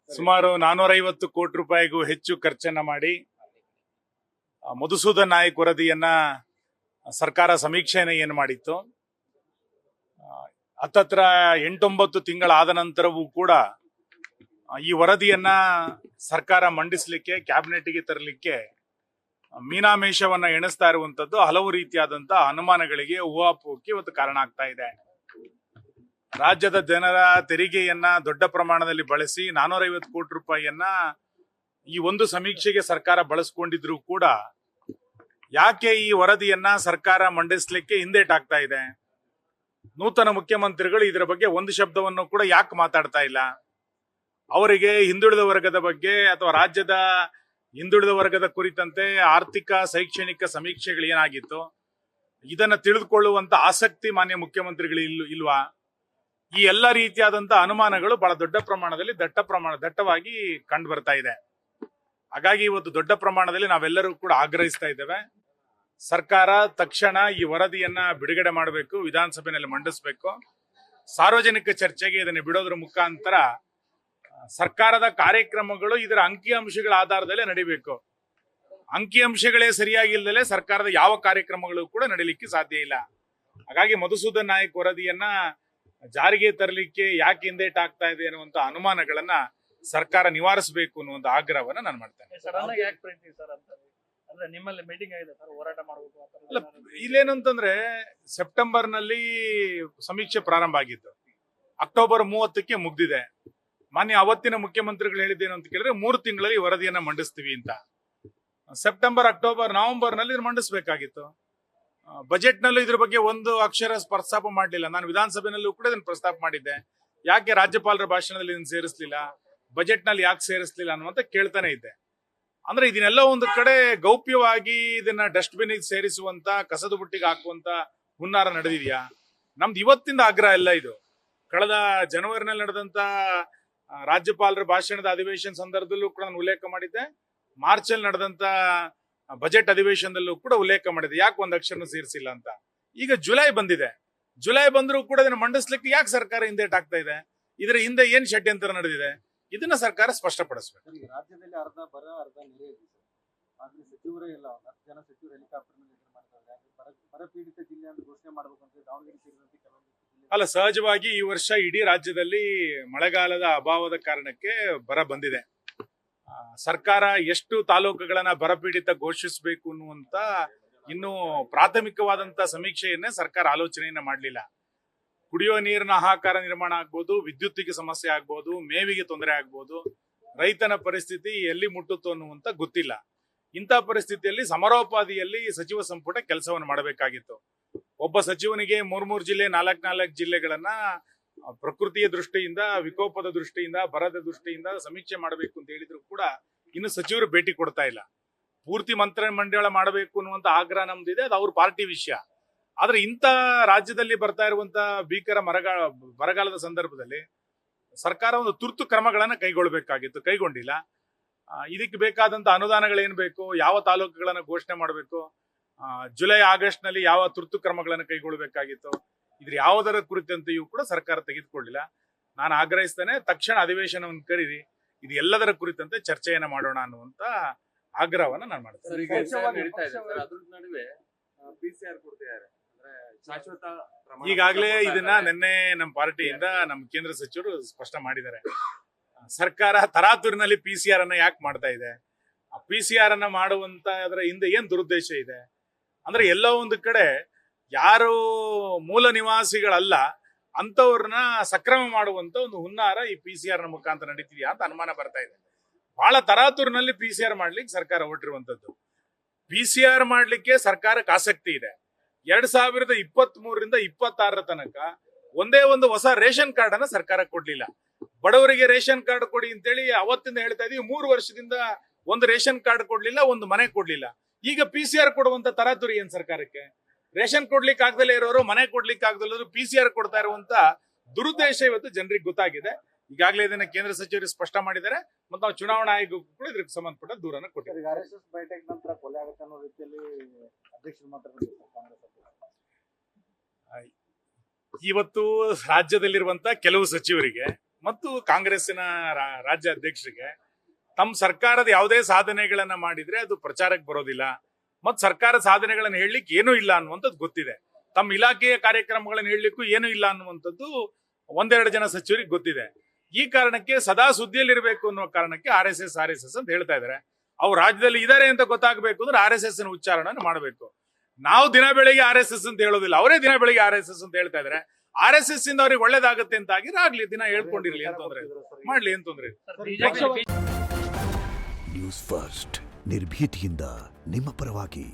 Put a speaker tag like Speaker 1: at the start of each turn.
Speaker 1: ಸುಮಾರು 450 ಕೋಟಿ ರೂಪಾಯಿಗೂ ಹೆಚ್ಚು ಖರ್ಚನ್ನ ಮಾಡಿ ಮಧುಸೂದನ್ ನಾಯಕ್ ವರದಿಯನ್ನ ಸರ್ಕಾರ ಸಮೀಕ್ಷೆಯನ್ನು ಏನು ಮಾಡಿತ್ತು. ಹತ್ತತ್ರ 8-9 ತಿಂಗಳಾದ ನಂತರವೂ ಕೂಡ ಈ ವರದಿಯನ್ನ ಸರ್ಕಾರ ಮಂಡಿಸಲಿಕ್ಕೆ, ಕ್ಯಾಬಿನೆಟ್ಗೆ ತರಲಿಕ್ಕೆ ಮೀನಾಮೇಷವನ್ನ ಎಣಿಸ್ತಾ ಇರುವಂತದ್ದು ಹಲವು ರೀತಿಯಾದಂತಹ ಅನುಮಾನಗಳಿಗೆ, ಊಹಾಪೋಹಕ್ಕೆ ಇವತ್ತು ಕಾರಣ ಆಗ್ತಾ ಇದೆ. ರಾಜ್ಯದ ಜನರ ತೆರಿಗೆಯನ್ನ ದೊಡ್ಡ ಪ್ರಮಾಣದಲ್ಲಿ ಬಳಸಿ 450 ಕೋಟಿ ರೂಪಾಯಿಯನ್ನ ಈ ಒಂದು ಸಮೀಕ್ಷೆಗೆ ಸರ್ಕಾರ ಬಳಸ್ಕೊಂಡಿದ್ರು ಕೂಡ ಯಾಕೆ ಈ ವರದಿಯನ್ನ ಸರ್ಕಾರ ಮಂಡಿಸ್ಲಿಕ್ಕೆ ಹಿಂದೇಟಾಗ್ತಾ ಇದೆ? ನೂತನ ಮುಖ್ಯಮಂತ್ರಿಗಳು ಇದರ ಬಗ್ಗೆ ಒಂದು ಶಬ್ದವನ್ನು ಕೂಡ ಯಾಕೆ ಮಾತಾಡ್ತಾ ಇಲ್ಲ? ಅವರಿಗೆ ಹಿಂದುಳಿದ ವರ್ಗದ ಬಗ್ಗೆ ಅಥವಾ ರಾಜ್ಯದ ಹಿಂದುಳಿದ ವರ್ಗದ ಕುರಿತಂತೆ ಆರ್ಥಿಕ ಶೈಕ್ಷಣಿಕ ಸಮೀಕ್ಷೆಗಳು ಏನಾಗಿತ್ತು ಇದನ್ನ ತಿಳಿದುಕೊಳ್ಳುವಂತ ಆಸಕ್ತಿ ಮಾನ್ಯ ಮುಖ್ಯಮಂತ್ರಿಗಳು ಇಲ್ವಾ? ಈ ಎಲ್ಲ ರೀತಿಯಾದಂತಹ ಅನುಮಾನಗಳು ಬಹಳ ದೊಡ್ಡ ಪ್ರಮಾಣದಲ್ಲಿ ದಟ್ಟವಾಗಿ ಕಂಡು ಬರ್ತಾ ಇದೆ. ಹಾಗಾಗಿ ಇವತ್ತು ದೊಡ್ಡ ಪ್ರಮಾಣದಲ್ಲಿ ನಾವೆಲ್ಲರೂ ಕೂಡ ಆಗ್ರಹಿಸ್ತಾ ಇದ್ದೇವೆ, ಸರ್ಕಾರ ತಕ್ಷಣ ಈ ವರದಿಯನ್ನ ಬಿಡುಗಡೆ ಮಾಡಬೇಕು, ವಿಧಾನಸಭೆಯಲ್ಲಿ ಮಂಡಿಸಬೇಕು, ಸಾರ್ವಜನಿಕ ಚರ್ಚೆಗೆ ಇದನ್ನು ಬಿಡೋದ್ರ ಮುಖಾಂತರ ಸರ್ಕಾರದ ಕಾರ್ಯಕ್ರಮಗಳು ಇದರ ಅಂಕಿಅಂಶಗಳ ಆಧಾರದಲ್ಲೇ ನಡಿಬೇಕು. ಅಂಕಿಅಂಶಗಳೇ ಸರಿಯಾಗಿಲ್ಲದೆ ಸರ್ಕಾರದ ಯಾವ ಕಾರ್ಯಕ್ರಮಗಳು ಕೂಡ ನಡೀಲಿಕ್ಕೆ ಸಾಧ್ಯ ಇಲ್ಲ. ಹಾಗಾಗಿ ಮಧುಸೂದನ್ ನಾಯಕ್ ವರದಿಯನ್ನ ಜಾರಿಗೆ ತರಲಿಕ್ಕೆ ಯಾಕೆ ಹಿಂದೇಟಾಗ್ತಾ ಇದೆ ಅನ್ನುವಂತ ಅನುಮಾನಗಳನ್ನ ಸರ್ಕಾರ ನಿವಾರಿಸಬೇಕು ಅನ್ನುವಂತ ಆಗ್ರಹವನ್ನ ನಾನು ಮಾಡ್ತೇನೆ. ಇಲ್ಲೇನಂತಂದ್ರೆ ಸೆಪ್ಟೆಂಬರ್ ನಲ್ಲಿ ಸಮೀಕ್ಷೆ ಪ್ರಾರಂಭ ಆಗಿತ್ತು, ಅಕ್ಟೋಬರ್ 30ಕ್ಕೆ ಮುಗ್ದಿದೆ. ಮಾನ್ಯ ಅವತ್ತಿನ ಮುಖ್ಯಮಂತ್ರಿಗಳು ಹೇಳಿದ್ದೇನು ಅಂತ ಕೇಳಿದ್ರೆ 3 ತಿಂಗಳಲ್ಲಿ ವರದಿಯನ್ನ ಮಂಡಿಸ್ತೀವಿ ಅಂತ. ಸೆಪ್ಟೆಂಬರ್, ಅಕ್ಟೋಬರ್, ನವೆಂಬರ್ ನಲ್ಲಿ ಮಂಡಿಸಬೇಕಾಗಿತ್ತು. ಬಜೆಟ್ ನಲ್ಲೂ ಇದ್ರ ಬಗ್ಗೆ ಒಂದು ಅಕ್ಷರ ಪ್ರಸ್ತಾಪ ಮಾಡಲಿಲ್ಲ. ನಾನು ವಿಧಾನಸಭೆನಲ್ಲೂ ಕೂಡ ಇದನ್ನು ಪ್ರಸ್ತಾಪ ಮಾಡಿದ್ದೆ. ಯಾಕೆ ರಾಜ್ಯಪಾಲರ ಭಾಷಣದಲ್ಲಿ ಇದನ್ನು ಸೇರಿಸಲಿಲ್ಲ, ಬಜೆಟ್ ನಲ್ಲಿ ಯಾಕೆ ಸೇರಿಸಲಿಲ್ಲ ಅನ್ನುವಂತ ಕೇಳ್ತಾನೆ ಇದ್ದೆ. ಅಂದ್ರೆ ಇದನ್ನೆಲ್ಲ ಒಂದು ಕಡೆ ಗೌಪ್ಯವಾಗಿ ಇದನ್ನ ಡಸ್ಟ್ ಬಿನ್ ಸೇರಿಸುವಂತ, ಕಸದ ಬುಟ್ಟಿಗೆ ಹಾಕುವಂತ ಹುನ್ನಾರ ನಡೆದಿದ್ಯಾ? ನಮ್ದು ಇವತ್ತಿಂದ ಆಗ್ರಹ ಇಲ್ಲ. ಇದು ಕಳೆದ ಜನವರಿನಲ್ಲಿ ನಡೆದಂತ ರಾಜ್ಯಪಾಲರ ಭಾಷಣದ ಅಧಿವೇಶನ ಸಂದರ್ಭದಲ್ಲೂ ಕೂಡ ನಾನು ಉಲ್ಲೇಖ ಮಾಡಿದ್ದೆ. ಮಾರ್ಚ್ ಅಲ್ಲಿ ನಡೆದಂತ ಬಜೆಟ್ ಅಧಿವೇಶನದಲ್ಲೂ ಕೂಡ ಉಲ್ಲೇಖ ಮಾಡಿದೆ, ಯಾಕೆ ಒಂದು ಅಕ್ಷರನ ಸೇರಿಸಿಲ್ಲ ಅಂತ. ಈಗ ಜುಲೈ ಬಂದಿದೆ, ಜುಲೈ ಬಂದರೂ ಕೂಡ ಇದನ್ನು ಮಂಡಿಸ್ಲಿಕ್ಕೆ ಯಾಕೆ ಸರ್ಕಾರ ಹಿಂದೇಟಾಗ್ತಾ ಇದೆ? ಇದರ ಹಿಂದೆ ಏನ್ ಷಡ್ಯಂತ್ರ ನಡೆದಿದೆ? ಇದನ್ನ ಸರ್ಕಾರ ಸ್ಪಷ್ಟಪಡಿಸಬೇಕು.
Speaker 2: ರಾಜ್ಯದಲ್ಲಿ ಅರ್ಧ ಬರ, ಅರ್ಧ ನೆರೆ ಇದೆ ಆದ್ರೆ ಸಚಿವರೇ ಇಲ್ಲ. 10 ಜನ ಸಚಿವರು ಹೆಲಿಕಾಪ್ಟರ್ ನಲ್ಲಿ ಮಾಡ್ತಾರೆ. ಬರಪೀಡಿತ ಜಿಲ್ಲೆ ಅಂತ ಘೋಷಣೆ ಮಾಡಬೇಕಂತ ದಾವಣಗೆರೆ ಸೇರಿದಂತೆ ಕೆಲವೊಂದು
Speaker 1: ಅಲ್ಲ, ಸಹಜವಾಗಿ ಈ ವರ್ಷ ಇಡೀ ರಾಜ್ಯದಲ್ಲಿ ಮಳೆಗಾಲದ ಅಭಾವದ ಕಾರಣಕ್ಕೆ ಬರ ಬಂದಿದೆ. ಸರ್ಕಾರ ಎಷ್ಟು ತಾಲೂಕುಗಳನ್ನ ಬರಪೀಡಿತ ಘೋಷಿಸಬೇಕು ಅನ್ನುವಂತ ಇನ್ನು ಪ್ರಾಥಮಿಕವಾದಂತ ಸಮೀಕ್ಷೆಯನ್ನೇ ಸರ್ಕಾರ ಆಲೋಚನೆಯನ್ನ ಮಾಡಲಿಲ್ಲ. ಕುಡಿಯುವ ನೀರಿನ ಹಾಹಾಕಾರ ನಿರ್ಮಾಣ ಆಗ್ಬೋದು, ವಿದ್ಯುತ್ತಿಗೆ ಸಮಸ್ಯೆ ಆಗ್ಬೋದು, ಮೇವಿಗೆ ತೊಂದರೆ ಆಗ್ಬೋದು, ರೈತನ ಪರಿಸ್ಥಿತಿ ಎಲ್ಲಿ ಮುಟ್ಟುತ್ತೋ ಅನ್ನುವಂತ ಗೊತ್ತಿಲ್ಲ. ಇಂಥ ಪರಿಸ್ಥಿತಿಯಲ್ಲಿ ಸಮರೋಪಾದಿಯಲ್ಲಿ ಸಚಿವ ಸಂಪುಟ ಕೆಲಸವನ್ನು ಮಾಡಬೇಕಾಗಿತ್ತು. ಒಬ್ಬ ಸಚಿವನಿಗೆ 3 ಜಿಲ್ಲೆ, 4 ಜಿಲ್ಲೆಗಳನ್ನ ಪ್ರಕೃತಿಯ ದೃಷ್ಟಿಯಿಂದ, ವಿಕೋಪದ ದೃಷ್ಟಿಯಿಂದ, ಬರದ ದೃಷ್ಟಿಯಿಂದ ಸಮೀಕ್ಷೆ ಮಾಡಬೇಕು ಅಂತ ಹೇಳಿದ್ರು ಕೂಡ ಇನ್ನು ಸಚಿವರು ಭೇಟಿ ಕೊಡ್ತಾ ಇಲ್ಲ. ಪೂರ್ತಿ ಮಂತ್ರಿಮಂಡಲ ಮಾಡಬೇಕು ಅನ್ನುವಂತ ಆಗ್ರಹ ನಮ್ದಿದೆ, ಅದು ಅವ್ರ ಪಾರ್ಟಿ ವಿಷಯ. ಆದ್ರೆ ಇಂಥ ರಾಜ್ಯದಲ್ಲಿ ಬರ್ತಾ ಇರುವಂತ ಭೀಕರ ಬರಗಾಲದ ಸಂದರ್ಭದಲ್ಲಿ ಸರ್ಕಾರ ಒಂದು ತುರ್ತು ಕ್ರಮಗಳನ್ನ ಕೈಗೊಳ್ಳಬೇಕಾಗಿತ್ತು, ಕೈಗೊಂಡಿಲ್ಲ. ಇದಕ್ಕೆ ಬೇಕಾದಂತ ಅನುದಾನಗಳೇನ್ ಬೇಕು, ಯಾವ ತಾಲೂಕುಗಳನ್ನ ಘೋಷಣೆ ಮಾಡಬೇಕು, ಜುಲೈ ಆಗಸ್ಟ್ ನಲ್ಲಿ ಯಾವ ತುರ್ತು ಕ್ರಮಗಳನ್ನು ಕೈಗೊಳ್ಳಬೇಕಾಗಿತ್ತು, ಇದ್ರ ಯಾವುದರ ಕುರಿತಂತೆಯೂ ಕೂಡ ಸರ್ಕಾರ ತೆಗೆದುಕೊಳ್ಳಿಲ್ಲ. ನಾನು ಆಗ್ರಹಿಸ್ತೇನೆ, ತಕ್ಷಣ ಅಧಿವೇಶನವನ್ನು ಕರೀರಿ, ಇದು ಎಲ್ಲದರ ಕುರಿತಂತೆ ಚರ್ಚೆಯನ್ನ ಮಾಡೋಣ ಅನ್ನುವಂತ ಆಗ್ರಹವನ್ನ ನಾನು ಮಾಡ್ತೇನೆ. ಈಗಾಗಲೇ ಇದನ್ನ ನಿನ್ನೆ ನಮ್ಮ ಪಾರ್ಟಿಯಿಂದ ನಮ್ಮ ಕೇಂದ್ರ ಸಚಿವರು ಸ್ಪಷ್ಟ ಮಾಡಿದ್ದಾರೆ. ಸರ್ಕಾರ ತರಾತುರಿನಲ್ಲಿ PCR ಅನ್ನ ಯಾಕೆ ಮಾಡ್ತಾ ಇದೆ? PCR ಅನ್ನ ಮಾಡುವಂತ ಅದರ ಹಿಂದೆ ಏನ್ ದುರುದ್ದೇಶ ಇದೆ ಅಂದ್ರೆ, ಎಲ್ಲೋ ಒಂದು ಕಡೆ ಯಾರು ಮೂಲ ನಿವಾಸಿಗಳಲ್ಲ ಅಂತವ್ರನ್ನ ಸಕ್ರಮ ಮಾಡುವಂತ ಒಂದು ಹುನ್ನಾರ ಈ PCR ನ ಮುಖಾಂತರ ನಡೀತಿದ್ಯಾ ಅಂತ ಅನುಮಾನ ಬರ್ತಾ ಇದೆ. ಬಹಳ ತರಾತುರಿನಲ್ಲಿ PCR ಮಾಡ್ಲಿಕ್ಕೆ ಸರ್ಕಾರ ಹೊರಟಿರುವಂತದ್ದು. PCR ಮಾಡ್ಲಿಕ್ಕೆ ಸರ್ಕಾರಕ್ಕೆ ಆಸಕ್ತಿ ಇದೆ. 2023ರಿಂದ 26ರ ತನಕ ಒಂದೇ ಒಂದು ಹೊಸ ರೇಷನ್ ಕಾರ್ಡ್ ಅನ್ನ ಸರ್ಕಾರ ಕೊಡ್ಲಿಲ್ಲ. ಬಡವರಿಗೆ ರೇಷನ್ ಕಾರ್ಡ್ ಕೊಡಿ ಅಂತೇಳಿ ಅವತ್ತಿಂದ ಹೇಳ್ತಾ ಇದೀವಿ. 3 ವರ್ಷದಿಂದ ಒಂದು ರೇಷನ್ ಕಾರ್ಡ್ ಕೊಡ್ಲಿಲ್ಲ, ಒಂದು ಮನೆ ಕೊಡ್ಲಿಲ್ಲ. ಈಗ PCR ಕೊಡುವಂತ ತರಾತುರಿ ಏನ್ ಸರ್ಕಾರಕ್ಕೆ? ರೇಷನ್ ಕೊಡ್ಲಿಕ್ಕೆ ಆಗದಲ್ಲೇ ಇರೋರು, ಮನೆ ಕೊಡ್ಲಿಕ್ಕೆ ಆಗದಲ್ಲರೂ PCR ಕೊಡ್ತಾ ಇರುವಂತ ದುರುದ್ದೇಶ ಇವತ್ತು ಜನರಿಗೆ ಗೊತ್ತಾಗಿದೆ. ಈಗಾಗಲೇ ಇದನ್ನ ಕೇಂದ್ರ ಸಚಿವರು ಸ್ಪಷ್ಟ ಮಾಡಿದ್ದಾರೆ ಮತ್ತು ನಾವು ಚುನಾವಣಾ ಆಯೋಗಕ್ಕೂ ಕೂಡ ಇದಕ್ಕೆ ಸಂಬಂಧಪಟ್ಟ ದೂರನ್ನು ಕೊಟ್ಟಿದ್ದಾರೆ.
Speaker 2: RSS ಬೈಠಕ್ ನಂತರ ಕೊಲೆ ಆಗುತ್ತೆ ಅನ್ನೋ ರೀತಿಯಲ್ಲಿ ಅಧ್ಯಕ್ಷರು ಮಾತಾಡಿದ್ದಾರೆ ಕಾಂಗ್ರೆಸ್.
Speaker 1: ಇವತ್ತು ರಾಜ್ಯದಲ್ಲಿರುವಂತ ಕೆಲವು ಸಚಿವರಿಗೆ ಮತ್ತು ಕಾಂಗ್ರೆಸ್ಸಿನ ರಾಜ್ಯ ಅಧ್ಯಕ್ಷರಿಗೆ ತಮ್ಮ ಸರ್ಕಾರದ ಯಾವುದೇ ಸಾಧನೆಗಳನ್ನ ಮಾಡಿದ್ರೆ ಅದು ಪ್ರಚಾರಕ್ಕೆ ಬರೋದಿಲ್ಲ, ಮತ್ತು ಸರ್ಕಾರದ ಸಾಧನೆಗಳನ್ನ ಹೇಳಲಿಕ್ಕೆ ಏನೂ ಇಲ್ಲ ಅನ್ನುವಂಥದ್ದು ಗೊತ್ತಿದೆ. ತಮ್ಮ ಇಲಾಖೆಯ ಕಾರ್ಯಕ್ರಮಗಳನ್ನು ಹೇಳಲಿಕ್ಕೂ ಏನೂ ಇಲ್ಲ ಅನ್ನುವಂಥದ್ದು ಒಂದೆರಡು ಜನ ಸಚಿವರಿಗೆ ಗೊತ್ತಿದೆ. ಈ ಕಾರಣಕ್ಕೆ ಸದಾ ಸುದ್ದಿಯಲ್ಲಿರಬೇಕು ಅನ್ನೋ ಕಾರಣಕ್ಕೆ RSS ಅಂತ ಹೇಳ್ತಾ ಇದ್ದಾರೆ. ಅವ್ರು ರಾಜ್ಯದಲ್ಲಿ ಇದ್ದಾರೆ ಅಂತ ಗೊತ್ತಾಗಬೇಕು ಅಂದ್ರೆ RSS ಉಚ್ಚಾರಣೆ ಮಾಡಬೇಕು. ನಾವು ದಿನ ಬೆಳಿಗ್ಗೆ RSS ಅಂತ ಹೇಳೋದಿಲ್ಲ, ಅವರೇ ದಿನ ಬೆಳಿಗ್ಗೆ RSS ಅಂತ ಹೇಳ್ತಾ ಇದ್ದಾರೆ. RSS ಇಂದ ಅವ್ರಿಗೆ ಒಳ್ಳೇದಾಗುತ್ತೆ ಅಂತ ಆಗಿದ್ರೆ ಆಗ್ಲಿ, ದಿನ ಹೇಳ್ಕೊಂಡಿರ್ಲಿ, ಏನ್ ತೊಂದ್ರೆ ಮಾಡ್ಲಿ, ಏನ್ ತೊಂದ್ರೆ.
Speaker 3: ನ್ಯೂಸ್ ಫಸ್ಟ್ ನಿರ್ಭೀತಿಯಿಂದ ನಿಮ್ಮ ಪರವಾಗಿ.